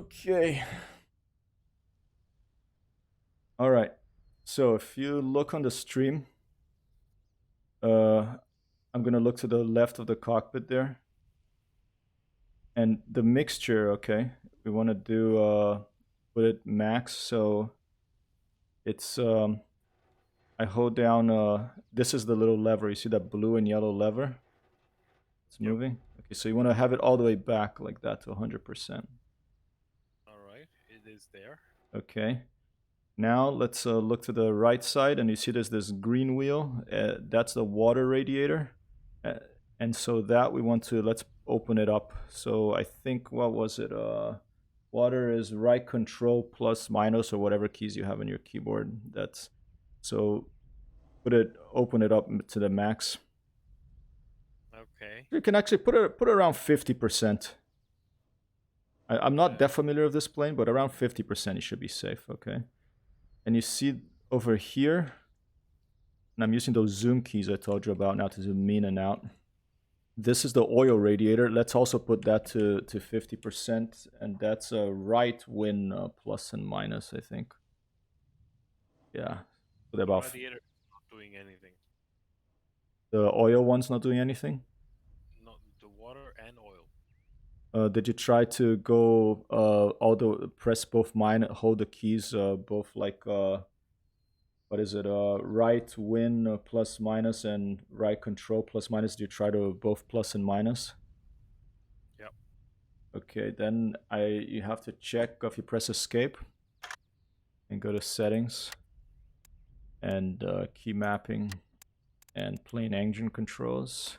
Okay. All right. So if you look on the stream, I'm gonna look to the left of the cockpit there, and the mixture. Okay, we want to do put it max. So it's I hold down. This is the little lever. You see that blue and yellow lever? It's Yep. moving. Okay, so you want to have it all the way back like that to 100%. All right. It is there. Okay. Now let's look to the right side, and you see there's this green wheel. That's the water radiator, uh, and so that we want to let's open it up. So I think what was it? Water is right control plus minus or whatever keys you have on your keyboard. That's so open it up to the max. Okay. You can actually put it around 50%. I'm not Uh, that familiar with this plane, but around 50% you should be safe. Okay, and you see over here. And I'm using those zoom keys I told you about now to zoom in and out. This is the oil radiator. Let's also put that to 50%. And that's a right win plus and minus, I think. Yeah. But the about radiator is not doing anything. the oil one's not doing anything. Not the water and oil. Did you try to go all the press both mine, hold the keys both like what is it? Right win plus minus and right control plus minus. Do you try to both plus and minus? Yep. Okay, then you have to check if you press escape and go to settings and key mapping and plane engine controls.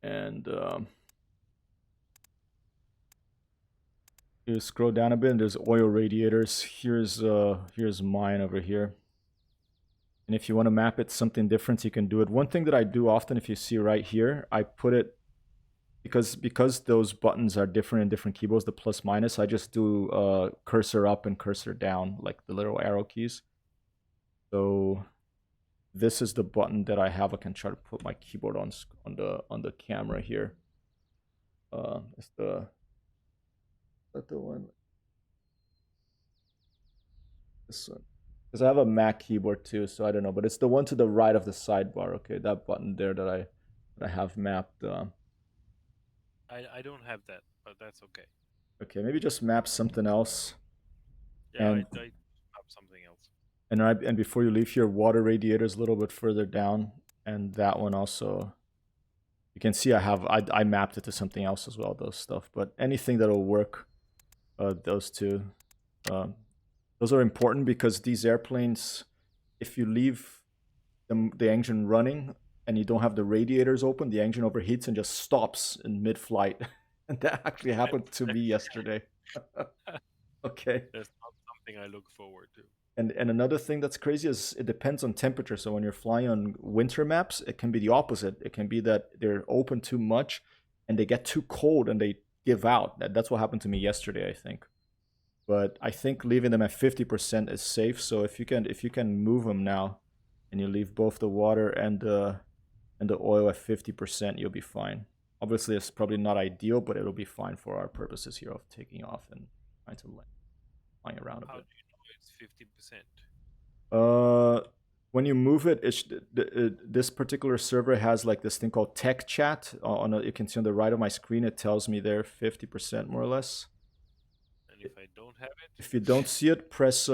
And you scroll down a bit and there's oil radiators. Here's mine over here. And if you want to map it something different, you can do it. One thing that I do often, if you see right here, I put it because those buttons are different in different keyboards, the plus minus, I just do cursor up and cursor down, like the little arrow keys. So this is the button that I have. I can try to put my keyboard on the camera here. It's the one, this one, because I have a Mac keyboard too, so I don't know, but it's the one to the right of the sidebar. Okay, that button there that I have mapped. I don't have that, but that's okay. Okay, maybe just map something else. Yeah, And I have something else. and before you leave here, water radiators a little bit further down, and that one also. You can see I mapped it to something else as well. Those stuff, but anything that'll work, those two, um, those are important because these airplanes, if you leave the engine running and you don't have the radiators open, the engine overheats and just stops in mid-flight. And that actually happened to me yesterday. Okay. That's not something I look forward to. And another thing that's crazy is it depends on temperature. So when you're flying on winter maps, it can be the opposite. It can be that they're open too much and they get too cold and they give out. That's what happened to me yesterday, I think. But I think leaving them at 50% is safe. So if you can move them now and you leave both the water and the oil at 50%, you'll be fine. Obviously, it's probably not ideal, but it'll be fine for our purposes here of taking off and trying to flying around a How bit. do you know it's 50%? Uh, when you move it, this particular server has like this thing called tech chat. You can see on the right of my screen, it tells me there 50% more or less. And if I don't have it, If you don't see it, press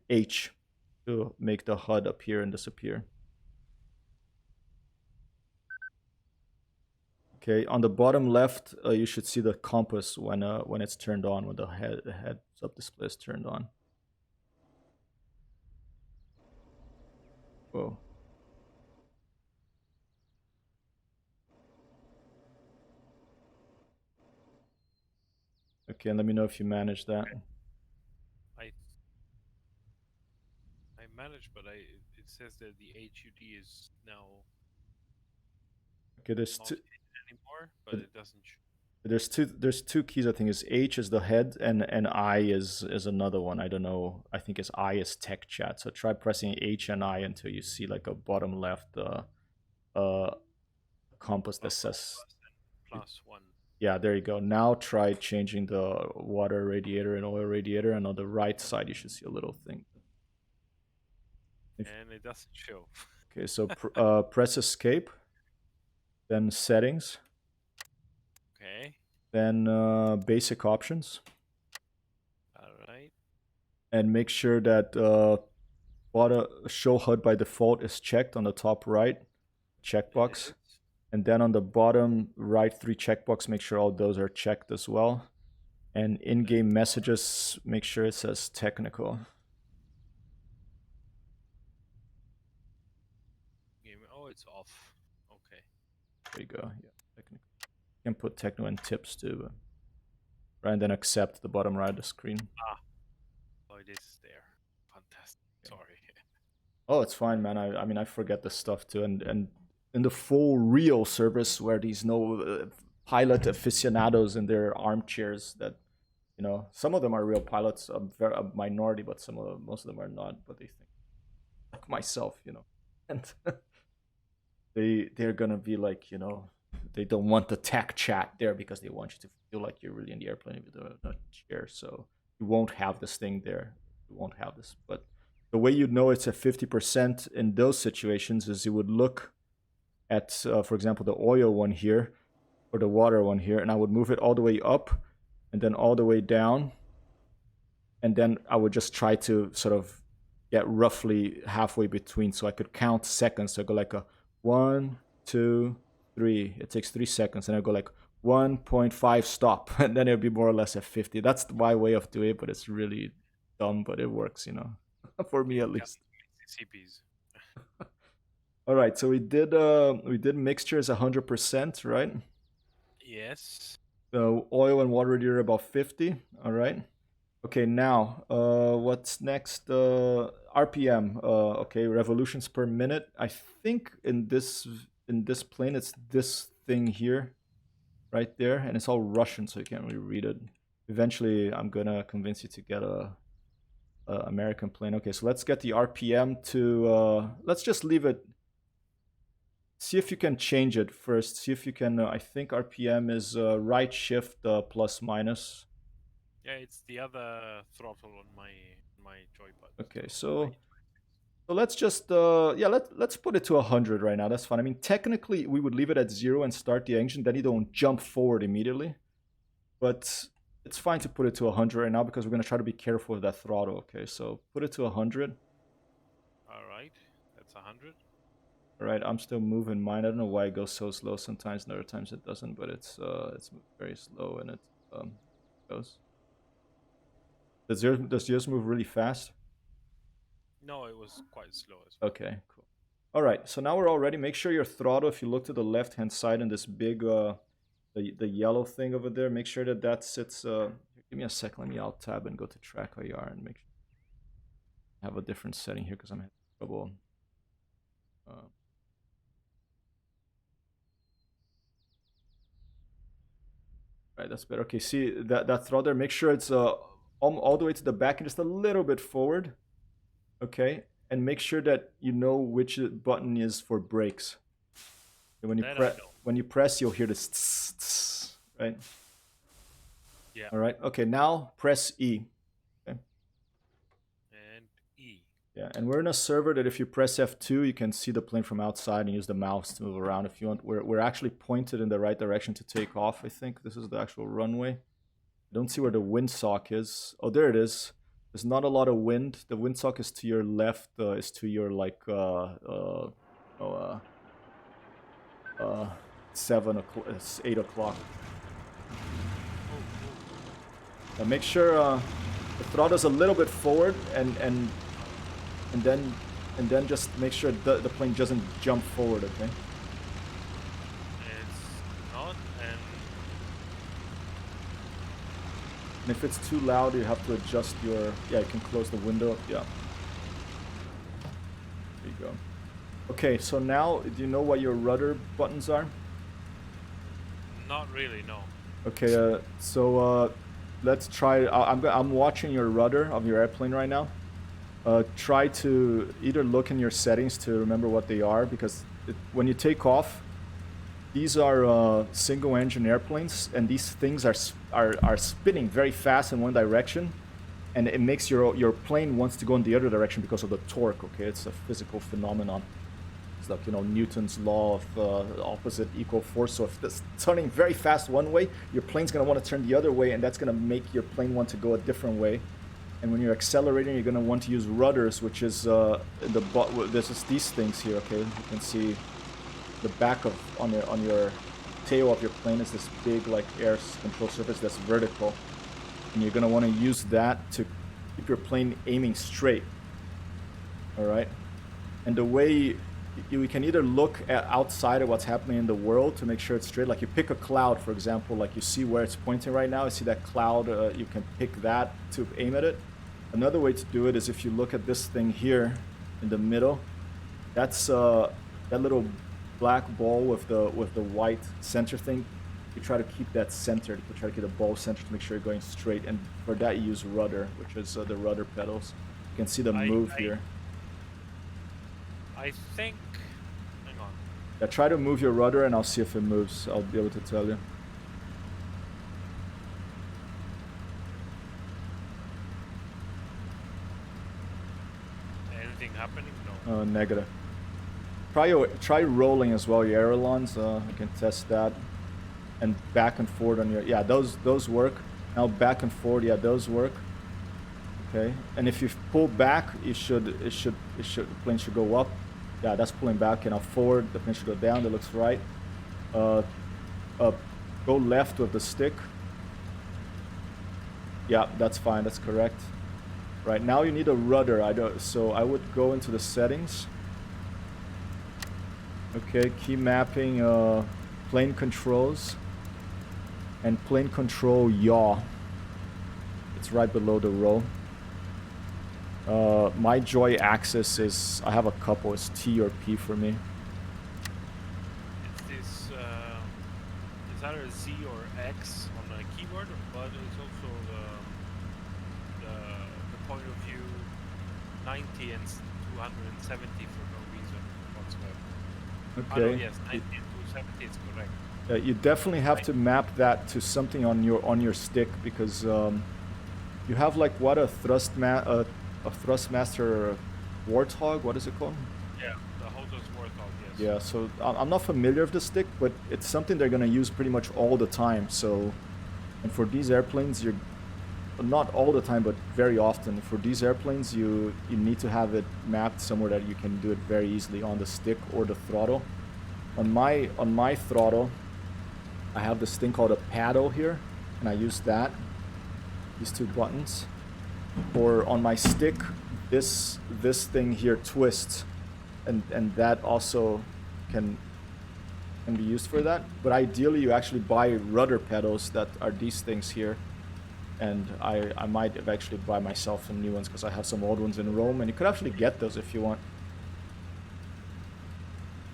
H to make the HUD appear and disappear. Okay, on the bottom left, you should see the compass when it's turned on, when the heads up display is turned on. Whoa. Okay, and let me know if you manage that. I I managed, but it says that the HUD is now Okay, there's not two. hidden anymore, but it doesn't. There's two keys. I think is H is the head and I is another one. I don't know. I think it's I is tech chat. So try pressing H and I until you see like a bottom left uh compass that Oh, says compass and +1. Yeah, there you go. Now try changing the water radiator and oil radiator, and on the right side you should see a little thing. And it doesn't show. Okay, so press escape, then settings, Okay. then basic options, All right. and make sure that water show HUD by default is checked on the top right checkbox. And then on the bottom right 3 checkbox, make sure all those are checked as well. And in-game messages, make sure it says technical. Oh, it's off. Okay. There you go. Yeah, technical. You can put techno and tips too. Right, and then accept the bottom right of the screen. Oh, it is there. Fantastic. Okay. Sorry. Oh, it's fine, man. I mean, I forget this stuff too. And in the full real service where these no pilot aficionados in their armchairs that, you know, some of them are real pilots, a minority, but most of them are not. But they think, like myself, you know, and they're gonna be like, you know, they don't want the tech chat there because they want you to feel like you're really in the airplane with a chair. So you won't have this thing there. You won't have this. But the way you know it's at 50% in those situations is you would look at, for example, the oil one here or the water one here, and I would move it all the way up and then all the way down. And then I would just try to sort of get roughly halfway between so I could count seconds. So I go like a 1, 2, 3. It takes 3 seconds. And I go like 1.5 stop. And then it'll be more or less at 50. That's my way of doing it, but it's really dumb, but it works, you know, for me at least. CPs. All right, so we did mixtures 100%, right? Yes. The oil and water radiator about 50. All right. Okay, now what's next? RPM. Okay, revolutions per minute. I think in this plane it's this thing here, right there, and it's all Russian, so you can't really read it. Eventually, I'm gonna convince you to get a American plane. Okay, so let's get the RPM to. Let's just leave it. See if you can change it first. See if you can. I think RPM is right shift plus minus. Yeah, it's the other throttle on my joypad. Okay, so let's just let's put it to 100 right now. That's fine. I mean, technically we would leave it at 0 and start the engine, then you don't jump forward immediately. But it's fine to put it to 100 right now because we're going to try to be careful with that throttle. Okay, so put it to 100. All right, that's 100. All right, I'm still moving mine. I don't know why it goes so slow sometimes, and other times it doesn't, but it's very slow and it goes. Does yours move really fast? No, it was quite slow as well. Okay, cool. All right, so now we're all ready. Make sure your throttle, if you look to the left-hand side in this big, the yellow thing over there, make sure that sits. Give me a second. Let me alt tab and go to track IR and make sure I have a different setting here because I'm having trouble. Right, that's better. Okay, see that throttle there. Make sure it's all the way to the back and just a little bit forward. Okay, and make sure that you know which button is for brakes. And when you press, you'll hear this tss, tss, right? Yeah. All right. Okay, now press E. Okay. And E. Yeah, and we're in a server that if you press F2, you can see the plane from outside and use the mouse to move around if you want. We're actually pointed in the right direction to take off, I think. This is the actual runway. I don't see where the windsock is. Oh, there it is. There's not a lot of wind. The windsock is to your left, is to your like 7 o'clock, 8 o'clock. Make sure the throttle's a little bit forward and then just make sure the plane doesn't jump forward, okay? It's not, And if it's too loud, you have to adjust your... Yeah, you can close the window. Yeah. There you go. Okay, so now, do you know what your rudder buttons are? not really, no. Okay, so let's try... I'm watching your rudder of your airplane right now. Try to either look in your settings to remember what they are, because when you take off, These are single engine airplanes, and these things are spinning very fast in one direction, and it makes your plane wants to go in the other direction because of the torque. Okay, it's a physical phenomenon. It's like, you know, Newton's law of opposite equal force. So if it's turning very fast one way, your plane's gonna want to turn the other way, and that's gonna make your plane want to go a different way. And when you're accelerating, you're gonna want to use rudders, which is this is these things here. Okay, you can see the back of on your tail of your plane is this big like air control surface that's vertical, and you're gonna want to use that to keep your plane aiming straight. All right, and the way you can either look at outside of what's happening in the world to make sure it's straight. Like you pick a cloud, for example, like you see where it's pointing right now. You see that cloud, you can pick that to aim at it. Another way to do it is if you look at this thing here in the middle. That's that little black ball with the white center thing. You try to keep that centered. You try to get the ball centered to make sure you're going straight. And for that, you use rudder, which is the rudder pedals. You can see the move here. I think. Hang on. Yeah, try to move your rudder, and I'll see if it moves. I'll be able to tell you. Anything happening? No. Negative. Try rolling as well. Your ailerons. You can test that. And back and forward on your. Yeah, those work. Now back and forward. Yeah, those work. Okay. And if you pull back, the plane should go up. Yeah, that's pulling back. And now forward, the plane should go down. That looks right. Go left with the stick. Yeah, that's fine. That's correct. Right, now you need a rudder. So I would go into the settings. Okay, key mapping, plane controls, and plane control yaw. It's right below the row. My joy axis is, I have a couple, it's T or P for me. It's this, it's either Z or X on the keyboard, but it's also the point of view 90 and 270 for no reason whatsoever. Okay. Oh, yes, 90 and 270 is correct. You definitely have to map that to something on your stick, because you have like what a thrustmaster warthog. What is it called? Yeah, the Hotos Warthog. Yes. Yeah. So I'm not familiar with the stick, but it's something they're gonna use pretty much all the time. So, and for these airplanes, you're not all the time, but very often. For these airplanes, you need to have it mapped somewhere that you can do it very easily on the stick or the throttle. On my throttle, I have this thing called a paddle here, and I use that. These two buttons. Or on my stick, this thing here twists, and that also can be used for that. But ideally, you actually buy rudder pedals that are these things here. And I might eventually buy myself some new ones, because I have some old ones in Rome, and you could actually get those if you want.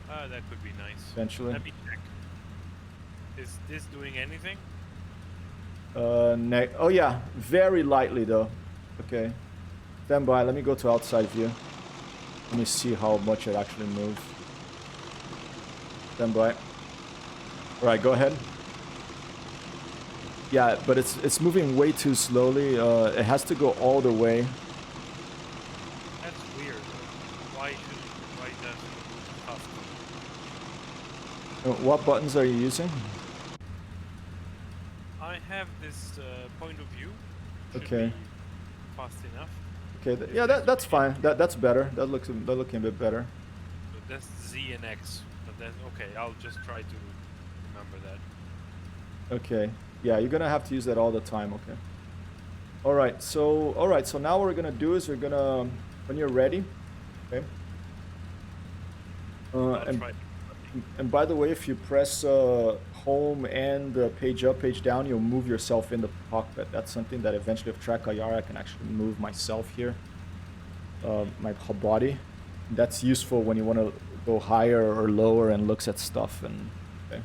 That could be nice. Eventually. Let me check. Is this doing anything? Oh yeah, very lightly though. Okay. Stand by, let me go to outside view. Let me see how much it actually moves. Stand by. Alright, go ahead. Yeah, but it's moving way too slowly. It has to go all the way. That's weird. Why doesn't it move faster? What buttons are you using? I have this point of view. Should Okay. be fast enough. Okay, yeah, that's fine. That's better. That looking a bit better. So that's Z and X. But then okay, I'll just try to remember that. Okay. Yeah, you're gonna have to use that all the time. Okay. All right. So now what we're gonna do is we're gonna, when you're ready, okay. And by the way, if you press home and page up, page down, you'll move yourself in the cockpit. That's something that eventually with Track IR I can actually move myself here, my whole body. That's useful when you want to go higher or lower and looks at stuff. And okay.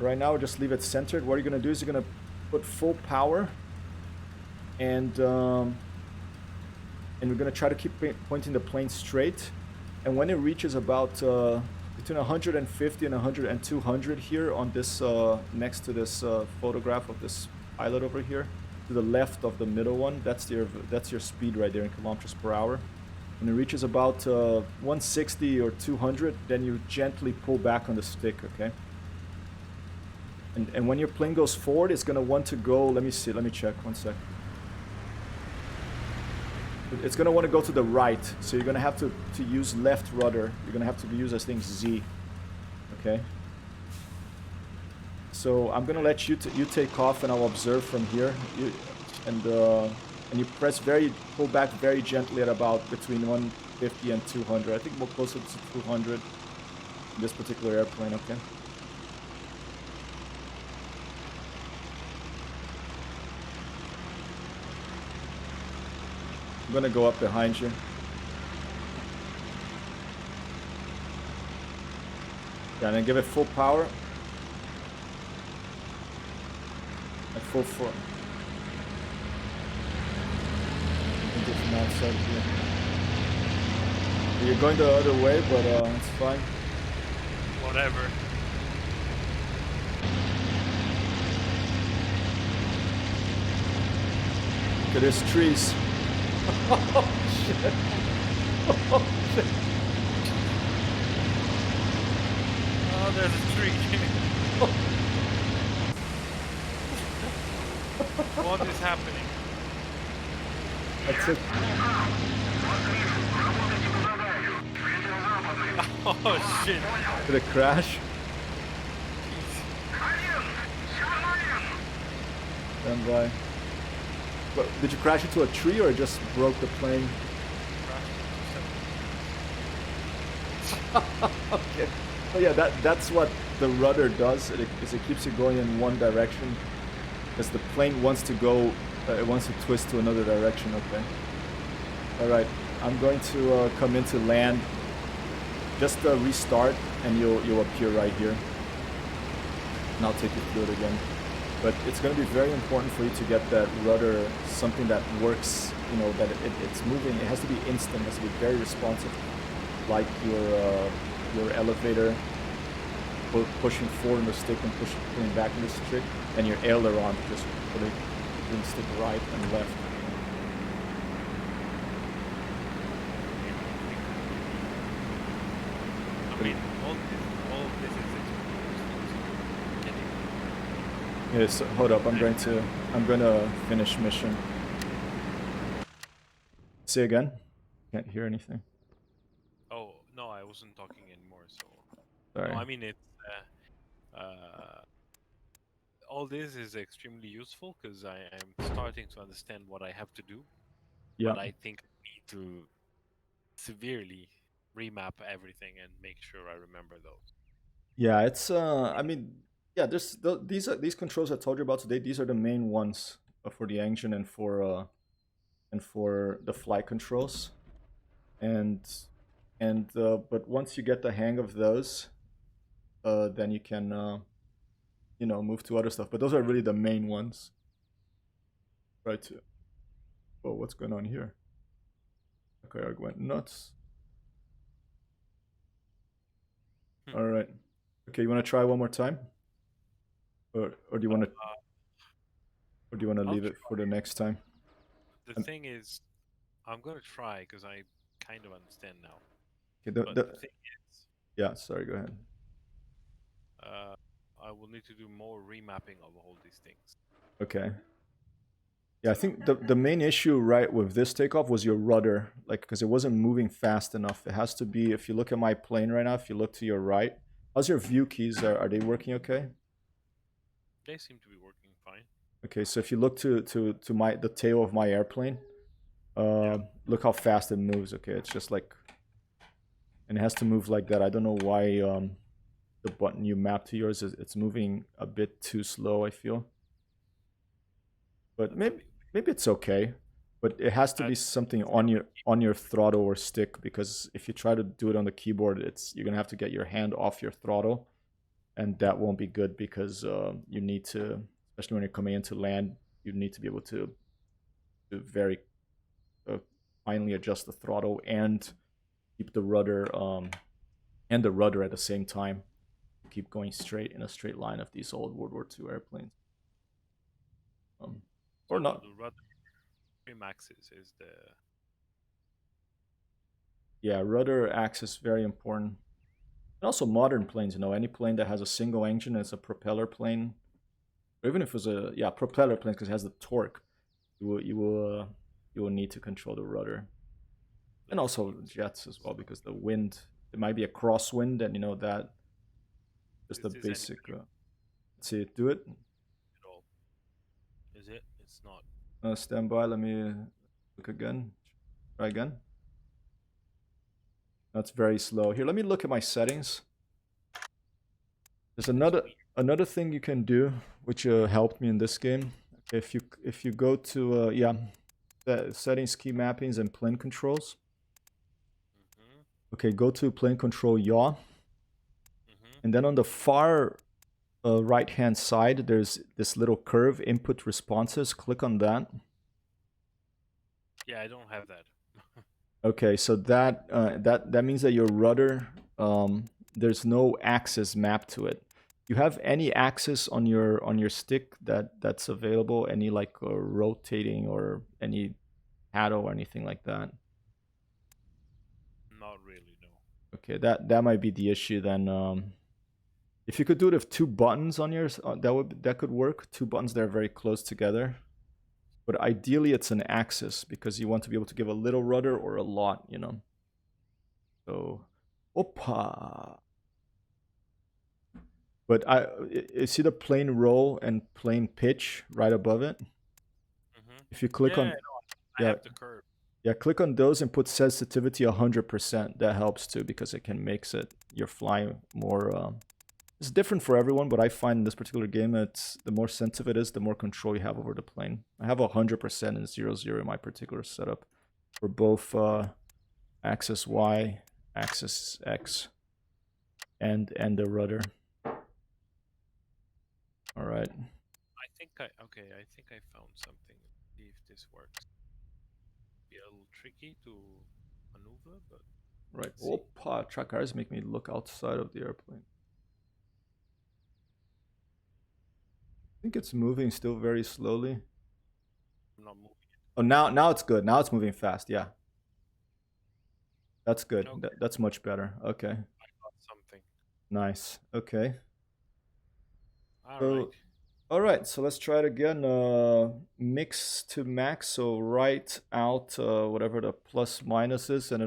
Right now, just leave it centered. What you're gonna do is you're gonna put full power, and we're gonna try to keep pointing the plane straight. And when it reaches about between 150 and 100 and 200 here on this next to this photograph of this pilot over here, to the left of the middle one. That's your speed right there in kilometers per hour. When it reaches about 160 or 200, then you gently pull back on the stick, okay? And when your plane goes forward, it's gonna want to go. Let me see. Let me check. One sec. It's gonna want to go to the right, so you're gonna have to use left rudder. You're gonna have to use, I think, Z. Okay. So I'm gonna let you take off, and I'll observe from here. And you pull back very gently at about between 150 and 200. I think more closer to 200 in this particular airplane. Okay. I'm gonna go up behind you. Yeah, and then give it full power. At full force. You're going the other way, but it's fine. Whatever. Look at these trees. Oh shit. Oh shit. Oh, there's a tree. What is happening? That's it. Oh shit. Did it crash? Stand by. But did you crash into a tree or just broke the plane? Okay. Oh yeah, that's what the rudder does. It keeps you going in one direction, because the plane wants to go. It wants to twist to another direction. Okay. All right. I'm going to come into land. Just restart, and you'll appear right here. And I'll take you through it again. But it's going to be very important for you to get that rudder, something that works, you know, that it's moving. It has to be instant. It has to be very responsive, like your elevator, pushing forward on the stick and pulling back on the stick, and your aileron, just putting the stick right and left. I mean, all of this is Yes, hold up. I'm going to finish mission. Say again. Can't hear anything. Oh no, I wasn't talking anymore. So Sorry. no, I mean it's all this is extremely useful because I am starting to understand what I have to do. Yeah. But I think I need to severely remap everything and make sure I remember those. Yeah, it's I mean, yeah, these controls I told you about today. These are the main ones for the engine and for the flight controls. And but once you get the hang of those, then you can you know, move to other stuff. But those are really the main ones. Right. Oh, what's going on here? Okay, I went nuts. All right. Okay, you want to try one more time, or do you want to leave it for the next time? The And, thing is, I'm gonna try because I kind of understand now. okay, But the thing is, yeah, sorry, go ahead. I will need to do more remapping of all these things. Okay. Yeah, I think the main issue right with this takeoff was your rudder, like, because it wasn't moving fast enough. It has to be. If you look at my plane right now, if you look to your right, how's your view keys? Are they working okay? They seem to be working fine. Okay, so if you look to the tail of my airplane, look how fast it moves. Okay, it's just like, and it has to move like that. I don't know why the button you map to yours it's moving a bit too slow, I feel. But maybe it's okay. But it has to be something on your throttle or stick, because if you try to do it on the keyboard, you're gonna have to get your hand off your throttle, and that won't be good, because you need to, especially when you're coming into land, you need to be able to very finely adjust the throttle and keep the rudder and the rudder at the same time. Keep going straight in a straight line of these old World War II airplanes. Or So not. the rudder trim axis is the Yeah, rudder axis very important. And also modern planes, any plane that has a single engine is a propeller plane. Or even if it's a propeller plane because it has the torque, you will need to control the rudder. And let's also see. jets as well because the wind, it might be a crosswind, and that just Is the this any basic. Let's see, do it. at all? Is it? It's not. Stand by. Let me look again. Try again. That's very slow. Here, let me look at my settings. There's another thing you can do, which helped me in this game. If you go to settings, key mappings, and plane controls. Okay, go to plane control yaw, and then on the far right hand side, there's this little curve, input responses. Click on that. Yeah, I don't have that. Okay, so that means that your rudder, there's no axis mapped to it. You have any axis on your stick that's available? Any like rotating or any paddle or anything like that? Not really, no. Okay, that might be the issue then. If you could do it with two buttons on yours, that could work. Two buttons that are very close together. But ideally, it's an axis because you want to be able to give a little rudder or a lot, So, opa. But you see the plane roll and plane pitch right above it. If you click Yeah, on, no, I yeah, have the curve. yeah, click on those and put sensitivity 100%. That helps too because it can makes it your flying more. It's different for everyone, but I find in this particular game, it's the more sensitive it is, the more control you have over the plane. I have 100% and 0-0 in my particular setup for both axis Y, axis X, and the rudder. All right. I think I found something. See if this works. Be a little tricky to maneuver, but Right. let's see. Opa, trackers make me look outside of the airplane. I think it's moving still very slowly. I'm not moving it. Oh, now it's good. Now it's moving fast. Yeah. That's good. Okay, That's much better. Okay. I got something. Nice. Okay. All right. So, all right. So let's try it again. Mix to max. So write out whatever the plus minus is, and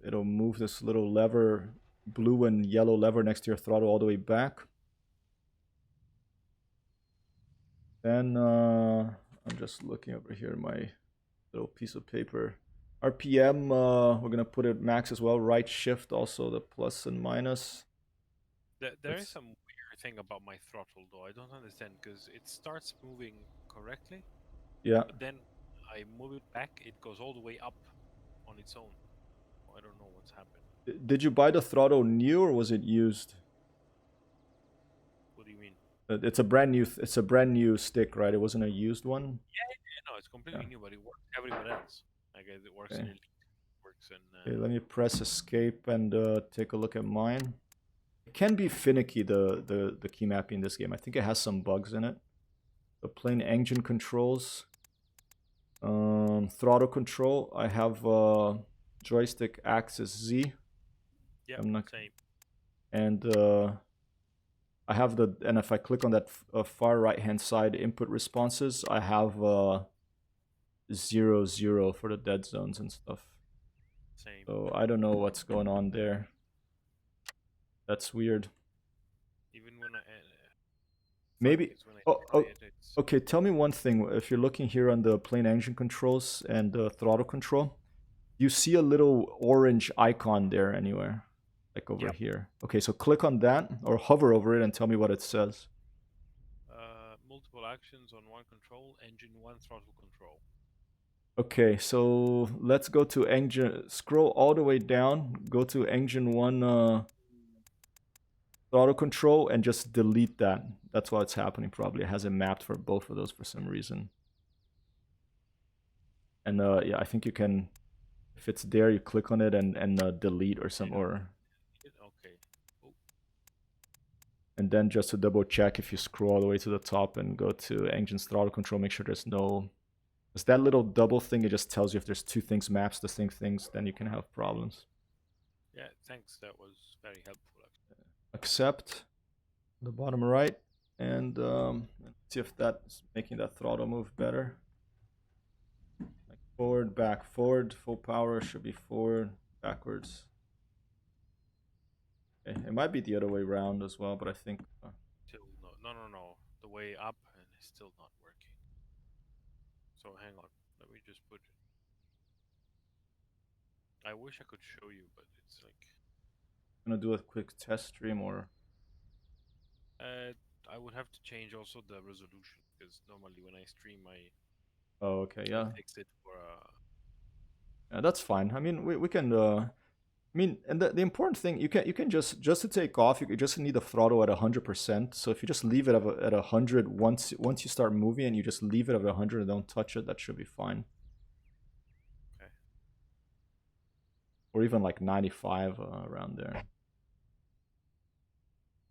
it'll move this little lever, blue and yellow lever next to your throttle all the way back. Then I'm just looking over here, my little piece of paper. RPM, we're gonna put it max as well. Right shift also the plus and minus. There is some weird thing about my throttle, though. I don't understand because it starts moving correctly, Yeah. but then I move it back, it goes all the way up on its own. I don't know what's happened. Did you buy the throttle new or was it used? What do you mean? It's a brand new. It's a brand new stick, right? It wasn't a used one. Yeah, no, it's completely new, but it works everywhere else. I guess it works in Okay. Elite, works in. Okay, let me press escape and take a look at mine. It can be finicky the key mapping in this game. I think it has some bugs in it. The plain engine controls, throttle control. I have joystick axis Z. Yeah, same. And I have and if I click on that far right hand side input responses, I have 0-0 for the dead zones and stuff. Same. So I don't know what's going on there. That's weird. Even when I Maybe. when Okay. Tell me one thing. If you're looking here on the plain engine controls and the throttle control, you see a little orange icon there anywhere, like over here. Okay, so click on that or hover over it and tell me what it says. multiple actions on one control, engine one throttle control. Okay, so let's go to engine. Scroll all the way down. Go to engine one throttle control and just delete that. That's what's happening. Probably it has it mapped for both of those for some reason. And yeah, I think you can. If it's there, you click on it and delete or some or. Okay. And then just to double check, if you scroll all the way to the top and go to engine's throttle control, make sure there's no... Because that little double thing, it just tells you if there's two things maps the same things, then you can have problems. Yeah, thanks. That was very helpful. Actually. Accept, the bottom right, and let's see if that's making that throttle move better. Like forward, back, forward, full power should be forward, backwards. Okay. It might be the other way around as well, but I think... Still no. The way up and it's still not working. So hang on. Let me just put it. I wish I could show you, but it's like... I'm gonna do a quick test stream or... I would have to change also the resolution because normally when I stream, Oh, okay, I yeah. fix it for Yeah, that's fine. I mean, we can... I mean, and the important thing, you can just to take off, you just need the throttle at 100%. So if you just leave it at 100 once you start moving and you just leave it at 100 and don't touch it, that should be fine. Okay. Or even like 95 around there.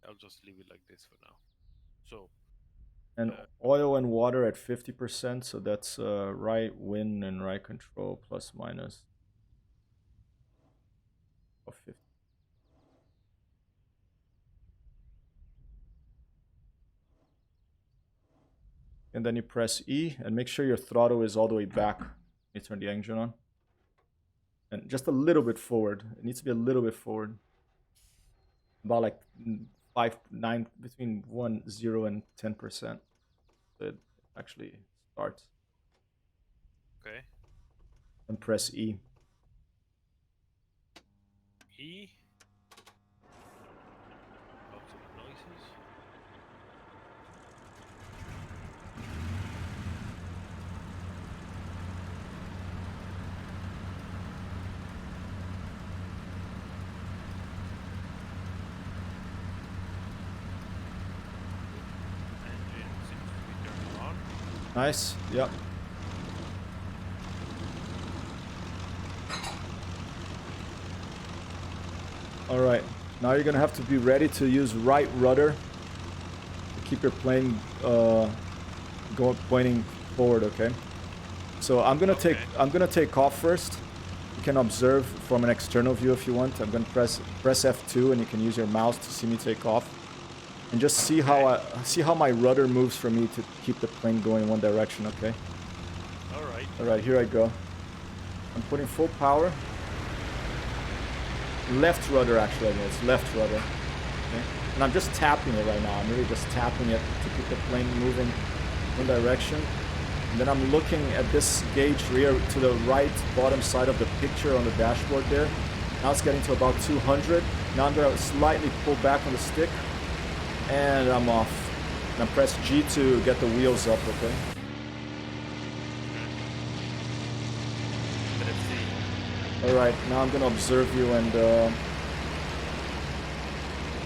I'll just leave it like this for now. So. And oil and water at 50%, so that's right wind and right control plus minus of 50. And then you press E and make sure your throttle is all the way back. You turn the engine on. And just a little bit forward. It needs to be a little bit forward. About like 9 between 1, 0 and 10%. So it actually starts. Okay. And press E. E. Lots of noises. Engine seems to be turned on. Nice. Yep. All right. Now you're gonna have to be ready to use right rudder to keep your plane pointing forward. Okay. So I'm gonna take off first. You can observe from an external view if you want. I'm gonna press F2 and you can use your mouse to see me take off, and just see how my rudder moves for me to keep the plane going in one direction. Okay. All right. All right. Here I go. I'm putting full power. Left rudder, actually, I mean, it's left rudder. Okay? And I'm just tapping it right now. I'm really just tapping it to keep the plane moving one direction. And then I'm looking at this gauge here to the right bottom side of the picture on the dashboard there. Now it's getting to about 200. Now I'm going to slightly pull back on the stick. And I'm off. And I press G to get the wheels up, okay? Alright, now I'm gonna observe you and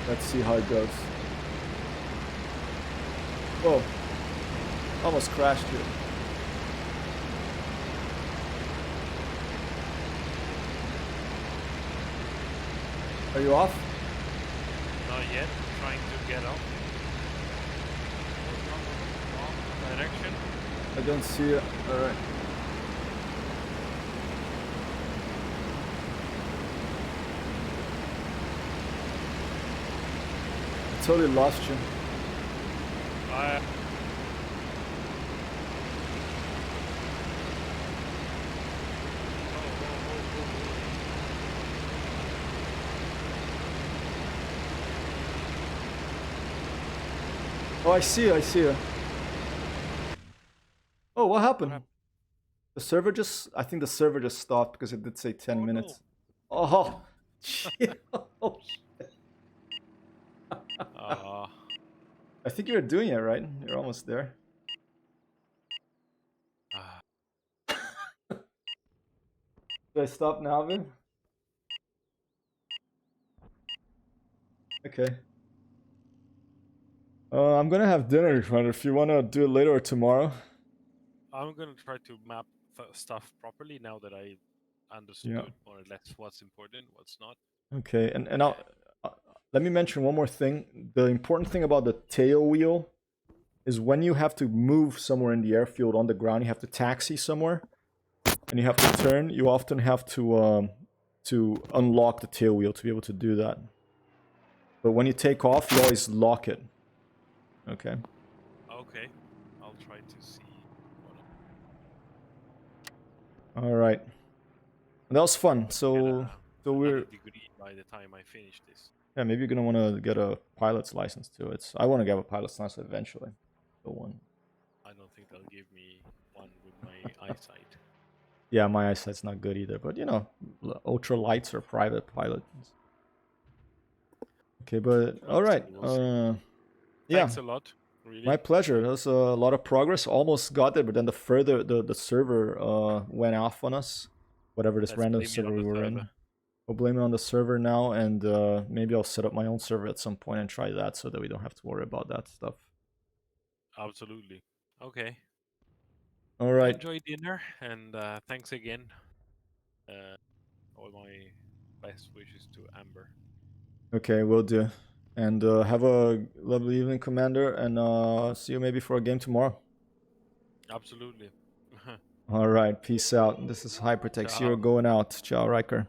let's see how it goes. Whoa. Almost crashed here. Are you off? Not yet. Trying to get up. Wrong direction. I don't see it. Alright. Totally lost you. Oh, I see you. Oh, what happened? The server I think the server just stopped because it did say 10 minutes. No. Oh, shit. Oh, shit. I think you're doing it right. You're almost there. Should I stop now, Vin? Okay. I'm gonna have dinner, if you wanna do it later or tomorrow. I'm gonna try to map stuff properly now that I understood more or less what's important, what's not. Okay, and I'll let me mention one more thing. The important thing about the tail wheel is when you have to move somewhere in the airfield on the ground, you have to taxi somewhere, and you have to turn. You often have to unlock the tail wheel to be able to do that. But when you take off, you always lock it. Okay. Okay, I'll try to see. All right. That was fun. Get So another we're degree by the time I finish this. yeah. Maybe you're gonna want to get a pilot's license too. I want to get a pilot's license eventually. The one. I don't think they'll give me one with my eyesight. Yeah, my eyesight's not good either. But you know, ultra lights or private pilot. Okay, but all right. We'll see. Yeah, Thanks a lot. Really. my pleasure. That was a lot of progress. Almost got there, but then the server went off on us. Whatever this Let's random blame it server on we the were in. server. We'll blame it on the server now, and maybe I'll set up my own server at some point and try that, so that we don't have to worry about that stuff. Absolutely. Okay. All right. Enjoy dinner, and thanks again. All my best wishes to Amber. Okay, will do. And have a lovely evening, Commander, and see you maybe for a game tomorrow. Absolutely. All right, peace out. This is Hypertext. Ciao. You're going out. Ciao, Riker.